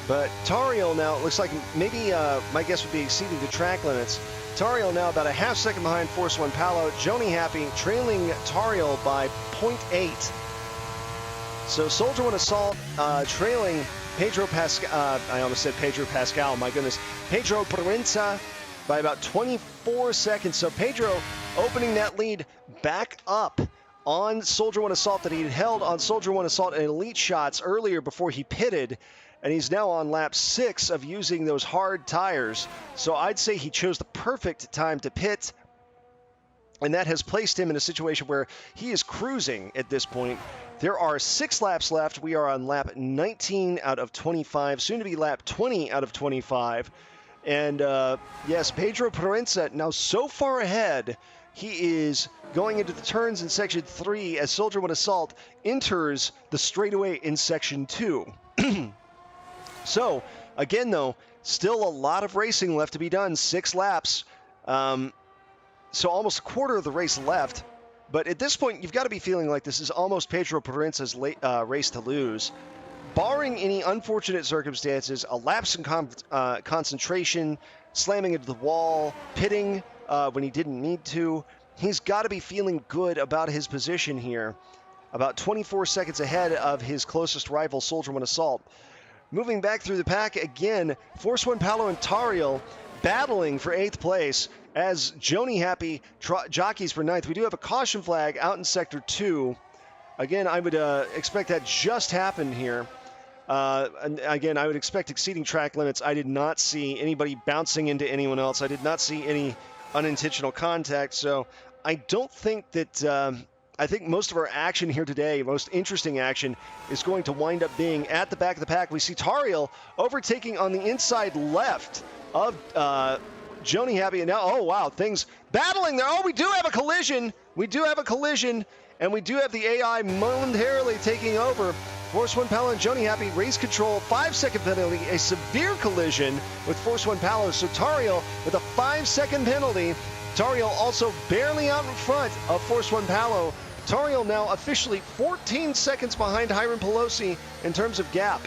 But Tariel now, it looks like maybe my guess would be exceeding the track limits. Tariel now about a half second behind Force One Palo. Joni Happy trailing Tariel by 0.8. So Soldier One Assault trailing Pedro Pascal, I almost said Pedro Pascal, my goodness. Pedro Proenza by about 24 seconds. So Pedro opening that lead back up on Soldier One Assault that he had held on Soldier One Assault and Elite Shots earlier before he pitted. And he's now on lap 6 of using those hard tires. So I'd say he chose the perfect time to pit. And that has placed him in a situation where he is cruising at this point. There are 6 laps left. We are on lap 19 out of 25, soon to be lap 20 out of 25. And yes, Pedro Proenza now so far ahead. He is going into the turns in section 3 as Soldier One Assault enters the straightaway in section 2. So, again, though, still a lot of racing left to be done. 6 laps. So almost a quarter of the race left. But at this point, you've got to be feeling like this is almost Pedro Proenza's race to lose. Barring any unfortunate circumstances, a lapse in concentration, slamming into the wall, pitting when he didn't need to, he's got to be feeling good about his position here. About 24 seconds ahead of his closest rival, Soldier One Assault. Moving back through the pack again, Force One Palo and Tariel battling for 8th place as Joni Happy jockeys for 9th. We do have a caution flag out in Sector 2. Again, I would expect that just happened here. And again, I would expect exceeding track limits. I did not see anybody bouncing into anyone else. I did not see any unintentional contact. So I don't think that... I think most of our action here today, most interesting action, is going to wind up being at the back of the pack. We see Tariel overtaking on the inside left of Joni Happy. And now, oh, wow, things battling there. Oh, we do have a collision. We do have a collision. And we do have the AI momentarily taking over. Force One Palo and Joni Happy, race control, 5-second penalty, a severe collision with Force One Palo. So Tariel with a 5-second penalty. Tariel also barely out in front of Force One Palo. Tariel now officially 14 seconds behind Hiram Pelosi in terms of gap.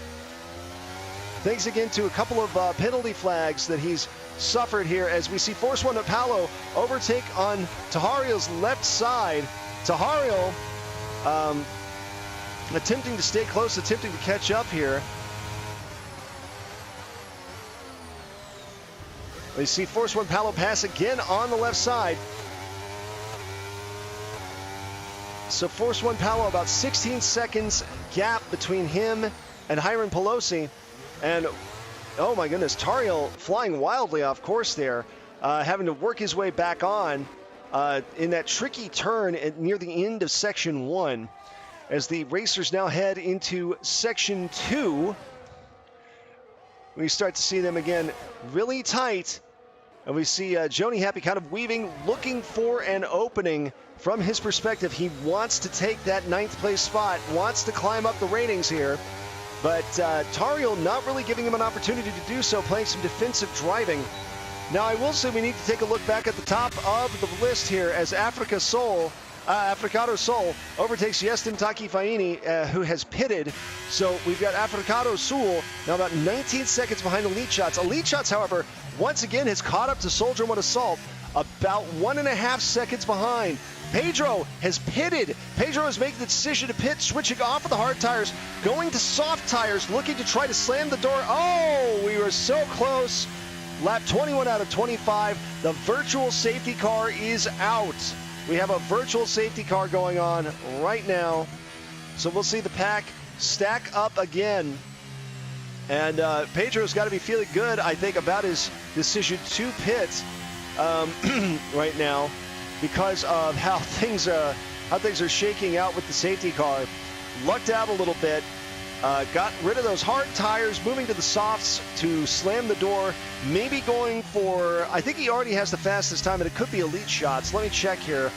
Thanks again to a couple of penalty flags that he's suffered here as we see Force One Palo overtake on Tahariel's left side. Tahariel attempting to stay close, attempting to catch up here. We see Force One Palo pass again on the left side. So Force One Palo about 16 seconds gap between him and Hiram Pelosi. And oh my goodness, Tariel flying wildly off course there, having to work his way back on in that tricky turn near the end of section 1. As the racers now head into section 2, we start to see them again really tight. And we see Joni Happy kind of weaving, looking for an opening. From his perspective, he wants to take that 9th place spot, wants to climb up the ratings here. But Tariel not really giving him an opportunity to do so, playing some defensive driving. Now, I will say we need to take a look back at the top of the list here as Africado Sol overtakes Yestin Takifaini, who has pitted. So we've got Africado Sol now about 19 seconds behind Elite Shots. Elite Shots, however, once again has caught up to Soldier One Assault, about 1.5 seconds behind. Pedro has pitted. Pedro has made the decision to pit, switching off of the hard tires, going to soft tires, looking to try to slam the door. Oh, we were so close. Lap 21 out of 25. The virtual safety car is out. We have a virtual safety car going on right now. So we'll see the pack stack up again. And Pedro's got to be feeling good, I think, about his decision to pit right now, because of how things are shaking out with the safety car. Lucked out a little bit, got rid of those hard tires, moving to the softs to slam the door, maybe going for, I think he already has the fastest time, and it could be Elite Shots. Let me check here.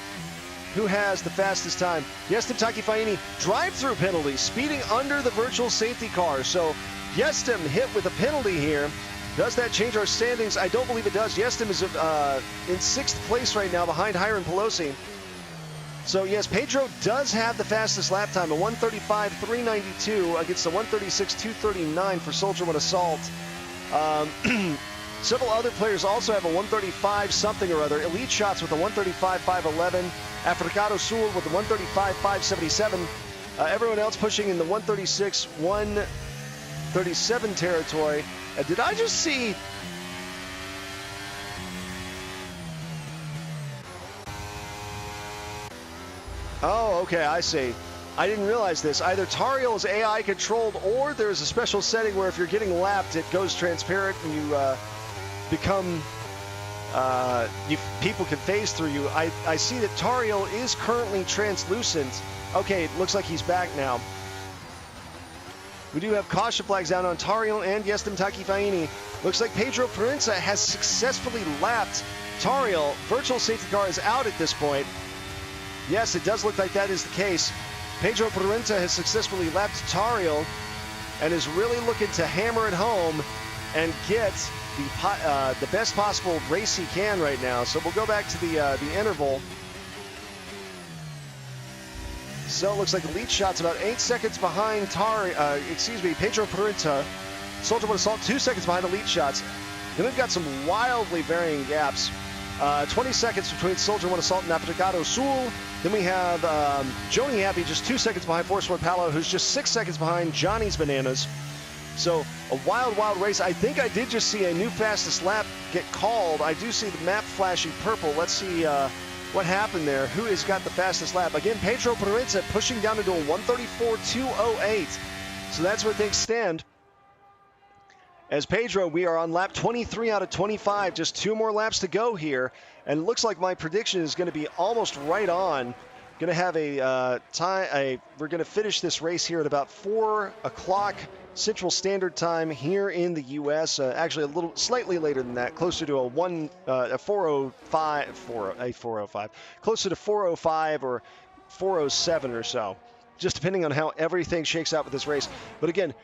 Who has the fastest time? Yestim Takifaini, drive-through penalty, speeding under the virtual safety car. So Yestim hit with a penalty here. Does that change our standings? I don't believe it does. Yestim is in 6th place right now behind Hiram Pelosi. So, yes, Pedro does have the fastest lap time, a 1:35.392 against a 1:36.239 for Soldier One Assault. Several other players also have a 1:35 something or other. Elite Shots with a 1:35.511. Africado Sul with a 1:35.577. Everyone else pushing in the 1:36.137 territory. Did I just see... Oh, okay, I see. I didn't realize this. Either Tariel is AI controlled, or there's a special setting where if you're getting lapped, it goes transparent and you become... people can phase through you. I see that Tariel is currently translucent. Okay, it looks like he's back now. We do have caution flags down on Tariel and Yestem Takifaini. Looks like Pedro Parenza has successfully lapped Tariel. Virtual safety car is out at this point. Yes, it does look like that is the case. Pedro Parenza has successfully lapped Tariel and is really looking to hammer it home and get the best possible race he can right now. So we'll go back to the interval. So it looks like Elite Shot's about 8 seconds behind Pedro Parenza. Soldier One Assault 2 seconds behind Elite Shots. Then we've got some wildly varying gaps. 20 seconds between Soldier One Assault and Africado Sul. Then we have Joni Happy just 2 seconds behind Force One Palo, who's just 6 seconds behind Johnny's Bananas. So a wild, wild race. I think I did just see a new fastest lap get called. I do see the map flashing purple. Let's see what happened there. Who has got the fastest lap? Again, Pedro Parenza pushing down into a 1:34.208. So that's where things stand. As Pedro, we are on lap 23 out of 25. Just 2 more laps to go here. And it looks like my prediction is going to be almost right on. Going to have we're going to finish this race here at about 4 o'clock Central Standard Time here in the U.S. Actually, slightly later than that, closer to a 4:05, closer to 4:05 or 4:07 or so, just depending on how everything shakes out with this race. But again,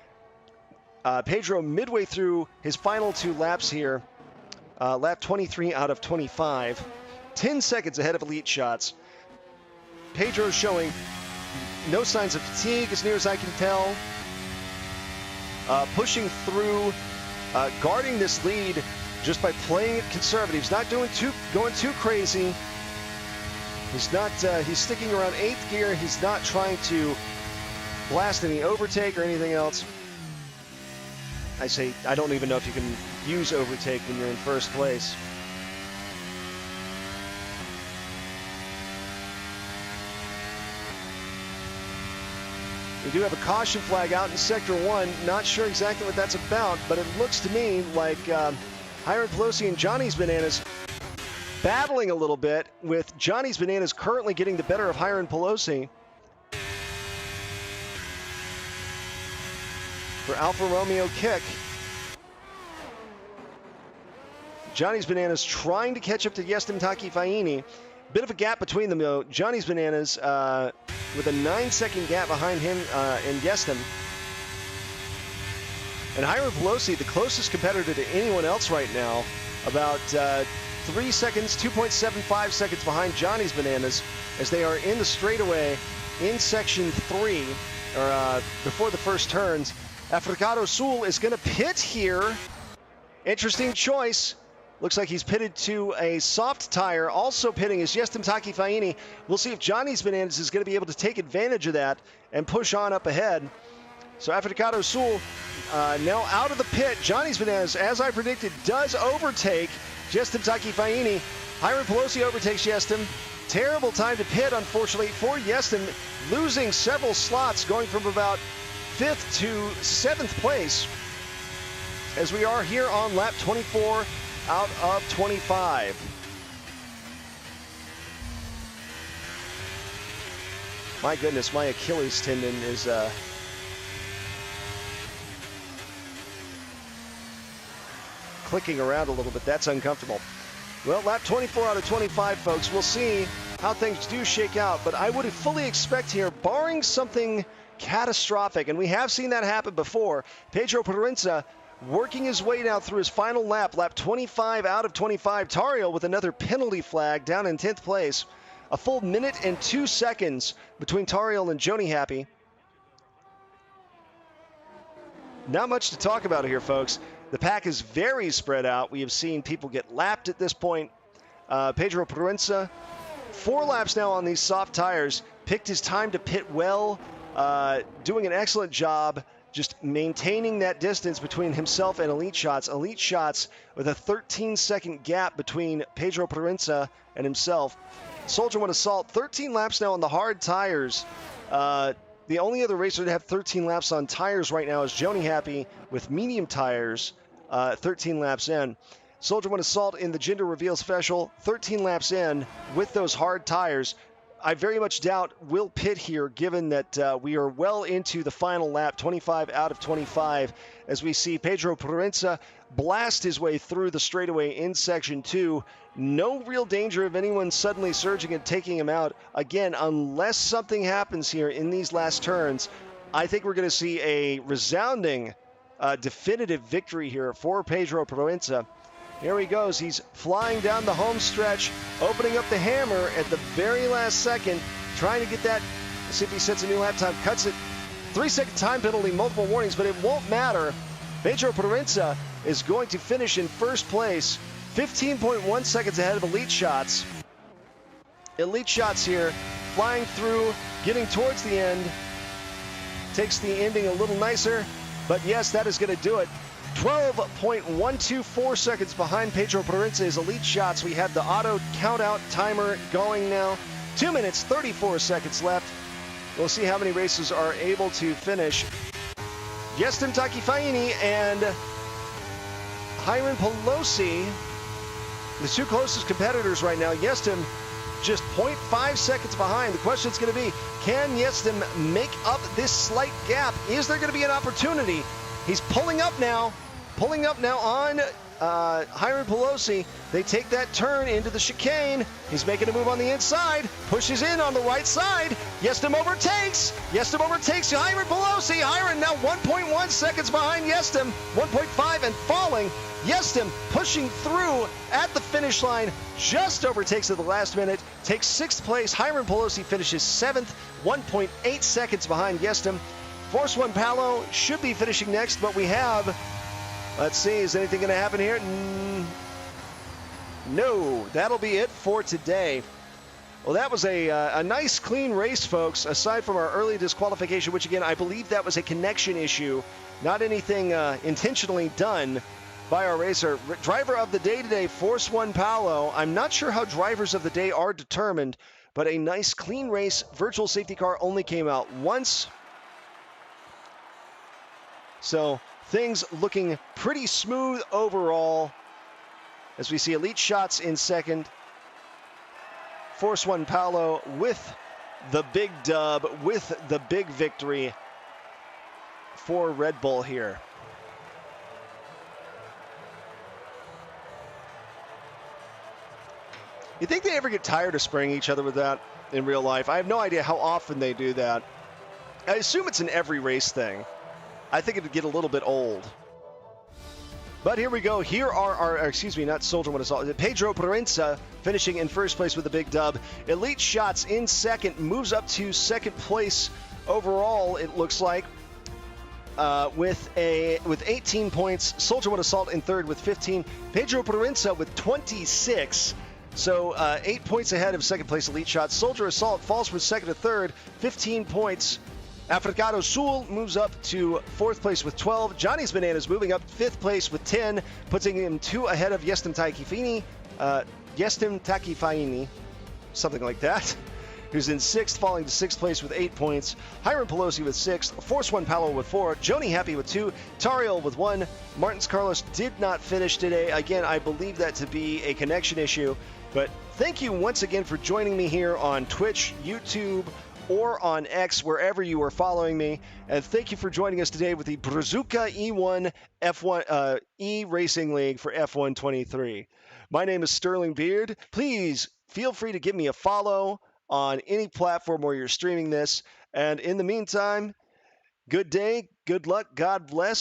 Pedro midway through his final 2 laps here, lap 23 out of 25, 10 seconds ahead of Elite Shots. Pedro showing no signs of fatigue as near as I can tell. Pushing through, guarding this lead just by playing it conservative. He's not going too crazy. He's sticking around 8th gear. He's not trying to blast any overtake or anything else. I don't even know if you can use overtake when you're in first place. We do have a caution flag out in Sector 1. Not sure exactly what that's about, but it looks to me like Hiram Pelosi and Johnny's Bananas battling a little bit, with Johnny's Bananas currently getting the better of Hiram Pelosi. For Alfa Romeo Kick. Johnny's Bananas trying to catch up to Yestem Takifaini. Bit of a gap between them, though. Johnny's Bananas with a 9-second gap behind him and Yestem. And Hiram Pelosi, the closest competitor to anyone else right now, about 3 seconds, 2.75 seconds behind Johnny's Bananas, as they are in the straightaway in Section 3, or before the first turns. Africado Sul is going to pit here. Interesting choice. Looks like he's pitted to a soft tire. Also pitting is Yestem Takifaini. We'll see if Johnny's Bananas is going to be able to take advantage of that and push on up ahead. So Africado Sul now out of the pit. Johnny's Bananas, as I predicted, does overtake Yestem Takifaini. Hiram Pelosi overtakes Yestem. Terrible time to pit, unfortunately, for Yestem, losing several slots, going from about 5th to 7th place, as we are here on lap 24 out of 25. My goodness, my Achilles tendon is clicking around a little bit. That's uncomfortable. Well, lap 24 out of 25, folks. We'll see how things do shake out, but I would fully expect here, barring something catastrophic, and we have seen that happen before, Pedro Parenza working his way now through his final lap, lap 25 out of 25. Tariel with another penalty flag down in 10th place. A full minute and 2 seconds between Tariel and Joni Happy. Not much to talk about here, folks. The pack is very spread out. We have seen people get lapped at this point. Pedro Proenza, 4 laps now on these soft tires, picked his time to pit well, doing an excellent job just maintaining that distance between himself and Elite Shots. Elite Shots with a 13-second gap between Pedro Proenza and himself. Soldier One Assault, 13 laps now on the hard tires. The only other racer to have 13 laps on tires right now is Joni Happy with medium tires, 13 laps in. Soldier One Assault in the gender reveal special, 13 laps in with those hard tires. I very much doubt will pit here, given that we are well into the final lap, 25 out of 25, as we see Pedro Proenza blast his way through the straightaway in Section 2. No real danger of anyone suddenly surging and taking him out. Again, unless something happens here in these last turns, I think we're going to see a resounding, definitive victory here for Pedro Proenza. Here he goes. He's flying down the home stretch, opening up the hammer at the very last second, trying to get that. Let's see if he sets a new lap time. Cuts it. 3-second time penalty, multiple warnings, but it won't matter. Pedro Proenza is going to finish in first place, 15.1 seconds ahead of Elite Shots. Elite Shots here, flying through, getting towards the end. Takes the ending a little nicer, but yes, that is going to do it. 12.124 seconds behind Pedro Proenza is Elite Shots. We have the auto count-out timer going now. 2 minutes, 34 seconds left. We'll see how many races are able to finish. Yestim Takifaini and Hiram Pelosi, the two closest competitors right now. Yestim just 0.5 seconds behind. The question is going to be, can Yestim make up this slight gap? Is there going to be an opportunity? He's pulling up now on Hiram Pelosi. They take that turn into the chicane. He's making a move on the inside, pushes in on the right side. Yestim overtakes Hiram Pelosi. Hiram now 1.1 seconds behind Yestim, 1.5 and falling. Yestim pushing through at the finish line, just overtakes at the last minute, takes 6th place. Hiram Pelosi finishes 7th, 1.8 seconds behind Yestim. Force One Palo should be finishing next, but we have, let's see, is anything going to happen here? No, that'll be it for today. Well, that was a nice, clean race, folks, aside from our early disqualification, which, again, I believe that was a connection issue, not anything intentionally done by our racer. Driver of the day today, Force One Palo. I'm not sure how drivers of the day are determined, but a nice, clean race. Virtual safety car only came out once. So things looking pretty smooth overall as we see Elite Shots in second. Force One Palo with the big dub, with the big victory for Red Bull here. You think they ever get tired of spraying each other with that in real life? I have no idea how often they do that. I assume it's an every race thing. I think it would get a little bit old. But here we go. Here are our, not Soldier One Assault. Pedro Proenza finishing in first place with a big dub. Elite Shots in second, moves up to second place overall, it looks like, with 18 points. Soldier One Assault in third with 15. Pedro Proenza with 26. So 8 points ahead of second place Elite Shots. Soldier Assault falls from second to third, 15 points. Africado Sul moves up to fourth place with 12. Johnny's Bananas moving up fifth place with 10, putting him 2 ahead of Yestim Takifaini, something like that, who's in sixth, falling to sixth place with 8 points. Hiram Pelosi with 6, Force One Palo with 4, Joni Happy with 2, Tariel with 1. Martins Carlos did not finish today. Again, I believe that to be a connection issue, but thank you once again for joining me here on Twitch, YouTube, or on X, wherever you are following me. And thank you for joining us today with the Brazuka E1 F1 E Racing League for F1 23. My name is Sterling Beard. Please feel free to give me a follow on any platform where you're streaming this. And in the meantime, good day, good luck, God bless.